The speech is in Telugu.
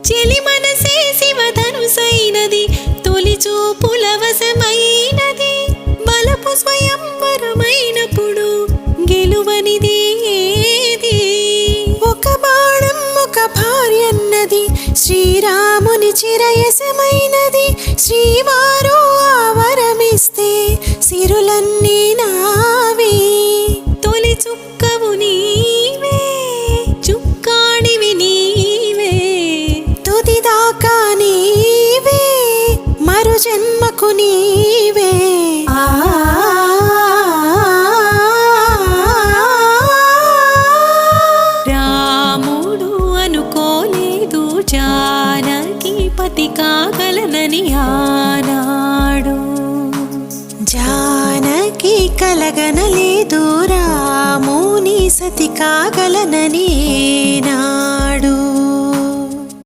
చెలి మనసే శివధనుసైనది, తొలి చూపుల వశమైనది, బలపు స్వయంవరమైనప్పుడు గెలువనిది ఏది? ఒక బాణం ఒక భార్యన్నది, శ్రీరాముని చిరయసమైనది, శ్రీవారు ఆ వరమిస్తే సిరులన్నీ నావే. తొలి చుక్కవు నీవే, చుక్కాడివి నీవే, తుదిదాకా నీవే, మరు జన్మకు నీవే. రాముడు అనుకోలేదు జానకి పతి కాగలనని ఆనాడు, జానకి కలగనలేదు రాముని సతి కాగలనని నాడు.